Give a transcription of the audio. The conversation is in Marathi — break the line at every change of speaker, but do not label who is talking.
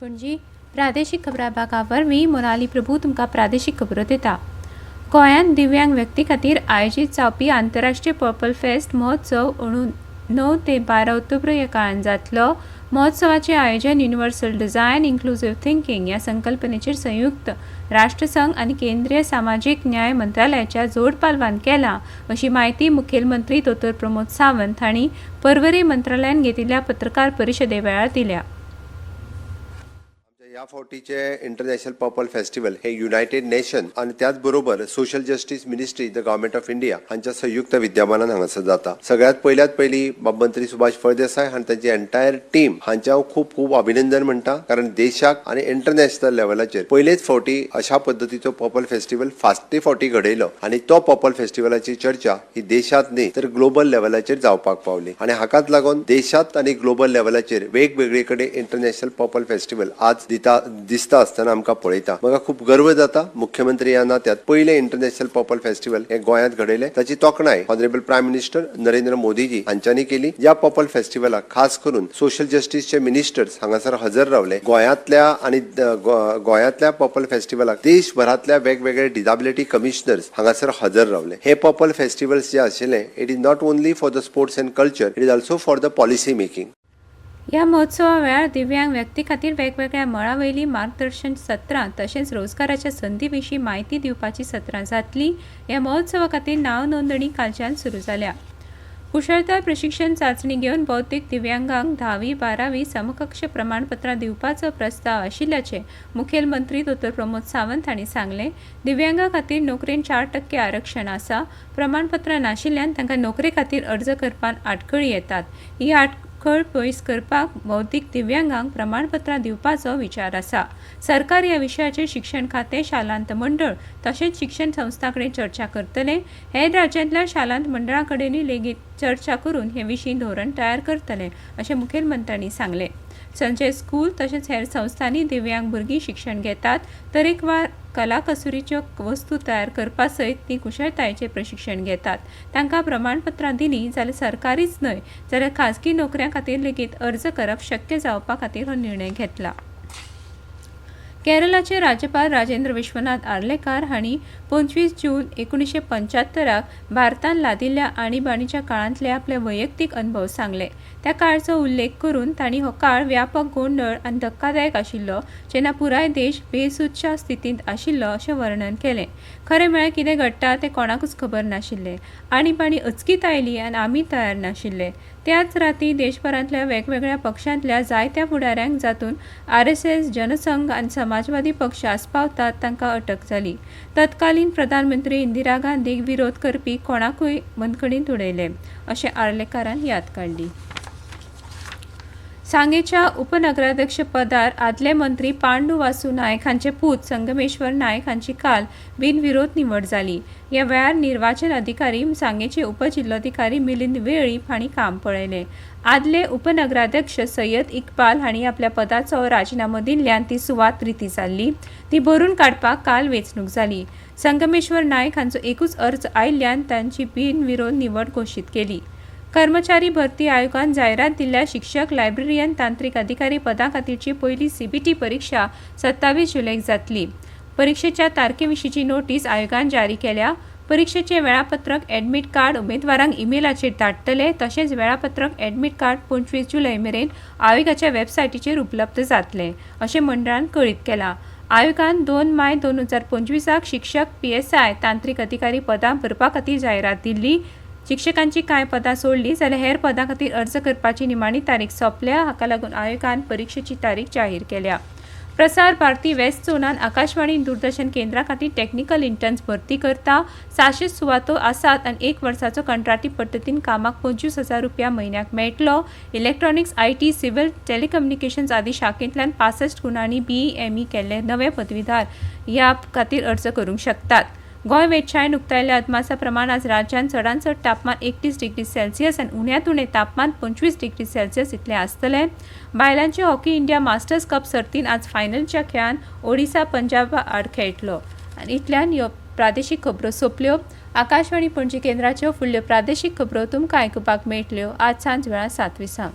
पणजी प्रादेशीक खबरां भागा वरवीं मोनाली प्रभू तुमकां प्रादेशीक खबरो दिता। गोंयांत दिव्यांग व्यक्ती खातीर आयोजीत जावपी आंतरराष्ट्रीय पर्पल फेस्ट महोत्सव 9 ते 12 ऑक्टोबर ह्या काळांत जातलो। महोत्सवाचें आयोजन युनिवर्सल डिझायन इन्क्लुसिव्ह थिंकिंग ह्या संकल्पनेचेर संयुक्त राष्ट्रसंघ आनी केंद्रीय सामाजीक न्याय मंत्रालयाच्या जोड पालवान केला, अशी माहिती मुखेलमंत्री दोतोर प्रमोद सावंत हांणी पर्वरी मंत्रालयान घेतिल्ल्या पत्रकार परिशदे वेळार दिल्या।
या फावटीचे इंटरनॅशनल पर्पल फेस्टिवल हे युनायटेड नेशन आणि त्याच बरोबर social justice ministry the government of India हांच्या संयुक्त विद्यमानान हांगासर जाता। सगळ्यात पयली बाबमंत्री सुभाष फळदेसाय आणि त्यांची एंटायर टीम हांचे हांव खूप खूप अभिनंदन म्हणटा, कारण देशाक आणि इंटरनॅशनल लेवलाचेर पयलेच फावटी अशा पद्धतीचो पर्पल फेस्टिवल फावटी घडयलो आणि तो पर्पल फेस्टिवलाची चर्चा ही देशात न्ही तर ग्लोबल लेवलाचेर जावपाक पावली आणि हाकाच लागून देशात आणि ग्लोबल लेवलाचेर वेगवेगळे कडेन इंटरनॅशनल पर्पल फेस्टिवल आज दिसता असताना आमकां पळयता। म्हाका खूप गर्व जाता मुख्यमंत्री ह्या नात्यात पयले इंटरनॅशनल पर्पल फेस्टिवल हे गोंयांत घडयले, ताची तोखणाय honourable prime minister Narendra Modiji हांच्यांनी केली। या पर्पल फेस्टिवलाक खास करून सोशल जस्टिसचे मिनिस्टर्स हांगासर हजर रावले। गोंयांतल्या पर्पल फेस्टिवलाक देशभरातल्या वेगवेगळे डिसेबिलिटी कमिशनर्स हांगासर हजर रावले। हे पर्पल फेस्टिवल्स जे आशिल्ले it is not only for the sports and culture, it is also for the policy making.
ह्या महोत्सवा वेळार दिव्यांग व्यक्ती खातीर वेगवेगळ्या मळावयली मार्गदर्शन सत्रां तशेंच रोजगाराच्या संदी विशीं माहिती दिवपाची सत्रां जातलीं। ह्या महोत्सवा खातीर नांव नोंदणी कालच्यान सुरू जाल्या। कुशळताय प्रशिक्षण चांचणी घेवन भौतीक दिव्यांगांक 10वी-12वी समकक्ष प्रमाणपत्रां दिवपाचो प्रस्ताव आशिल्ल्याचें मुखेलमंत्री दोतोर प्रमोद सावंत हांणी सांगलें। दिव्यांगां खातीर नोकरेन 4% आरक्षण आसा। प्रमाणपत्रां नाशिल्ल्यान तांकां नोकरे खातीर अर्ज करपाक आडखळी येतात। ही आडखळ पयस करपाक भौतीक दिव्यांगांक प्रमाणपत्रां दिवपाचो विचार आसा। सरकार ह्या विशयाचेर शिक्षण खातें, शालांत मंडळ तशेंच शिक्षण संस्था कडेन चर्चा करतले। हेर राज्यांतल्या शालांत मंडळां कडेनूय लेगीत चर्चा करून हे विशीं धोरण तयार करतले, अशें मुखेलमंत्र्यांनी सांगलें। संजय स्कूल तशेंच हेर संस्थांनी दिव्यांग भुरगीं शिक्षण घेतात। तरेकवार कला कसुरीच्यो वस्तू तयार करपा सयत ती कुशळटायेचें प्रशिक्षण घेतात। तांकां प्रमाणपत्रां दिलीं जाल्यार सरकारीच न्हय जाल्यार खाजगी नोकऱ्यां खातीर लेगीत अर्ज करप शक्य जावपा खातीर हो निर्णय घेतला। केरळाचे राज्यपाल राजेंद्र विश्वनाथ आर्लेकर हांणी 25 जून 1975 भारतान लादिल्ल्या आणीबाणीच्या काळांतले आपले वैयक्तीक अनुभव सांगले। त्या काळाचो उल्लेख करून तांणी हो काळ व्यापक गोंधळ आनी धक्कादायक आशिल्लो, जेन्ना पुराय देश बेसूदच्या स्थितींत आशिल्लो अशें वर्णन केलें। खरें म्हळ्यार कितें घडटा तें कोणाकूच खबर नाशिल्लें। आणीबाणी अचकीत आयली आनी आमी तयार नाशिल्ले। त्याच राती देशभरांतल्या वेगवेगळ्या पक्षांतल्या जायत्या फुडाऱ्यांक, जातूंत RSS, जनसंघ आनी समाजवादी पक्ष आस्पावतात, तांकां अटक जाली। तत्कालीन प्रधानमंत्री इंदिरा गांधीक विरोध करपी कोणाकूय बंदखणींत उडयले, अशें आर्लेकरान याद काडली। सांगेच्या उपनगराध्यक्ष पदार आदले मंत्री पांडू वासू नायक हांचे पूत संगमेश्वर नायक हांची काल बिनविरोध निवड जाली। ह्या वेळार निर्वाचन अधिकारी सांगेचे उपजिल्लोधिकारी मिलिंद वेळीप हांणी काम पळयलें। आदले उपनगराध्यक्ष सय्यद इक्बाल हांणी आपल्या पदाचो राजिनामो दिल्ल्यान ती सुवात रिती जाल्ली। ती भरून काडपाक काल वेंचणूक जाली। संगमेश्वर नायक हांचो एकूच अर्ज आयिल्ल्यान तांची बिनविरोध निवड घोशीत केली। कर्मचारी भरती आयोगान जायरात दिल्ल्या शिक्षक, लायब्ररियन, तांत्रीक अधिकारी पदां खातीरची पयली CBT परीक्षा 27 जुलैक जातली। परीक्षेच्या तारखे विशींची नोटीस आयोगान जारी केल्या। परीक्षेचे वेळापत्रक, एडमीट कार्ड उमेदवारांक ईमेलाचेर धाडटले, तशेंच वेळापत्रक, एडमीट कार्ड 25 जुलै मेरेन आयोगाच्या वेबसायटीचेर उपलब्ध जातले, अशें मंडळान कळीत केलां। आयोगान 2 माय 2025 शिक्षक, PSI, तांत्रीक अधिकारी पदां भरपा खातीर जायरात दिल्ली। शिक्षकांची कांय पदां सोडली जाल्यार हेर पदां खातीर अर्ज करपाची निमाणी तारीख सोंपल्या। हाका लागून आयोगान परीक्षेची तारीख जाहीर केल्या। प्रसार भारती वेस्ट झोनान आकाशवाणी दूरदर्शन केंद्रा खातीर टॅक्निकल इंटर्न्स भरती करता। 600 सुवातो आसात आनी 1 वर्साचो कंत्राटी पद्दतीन कामाक 25,000 रुपया म्हयन्याक मेळटलो। इलेक्ट्रॉनिक्स, IT, सिव्हिल, टेलिकम्युनिकेशन्स आदी शाखेंतल्यान 65 गुणांनी BE केल्ले नवे पदवीधर ह्या खातीर अर्ज करूंक शकतात। गोंय वेधशाळेन उक्तायल्ल्या अदमासा प्रमाण आज राज्यात चडांत चड तापमान 31 डिग्री सेल्सियस आनी उण्यांत उणें तापमान 25 डिग्री सेल्सियस इतलें आसतलें। बायलांचे हॉकी इंडिया मास्टर्स कप सर्तीन आज फायनलच्या खेळान ओडिसा पंजाबा आड खेळटलो। आनी इतल्यान ह्यो प्रादेशीक खबरो सोंपल्यो। आकाशवाणी पणजी केंद्राच्यो फुडल्यो प्रादेशीक खबरो तुमकां आयकुपाक मेळटल्यो आज सांज वेळा 7:20।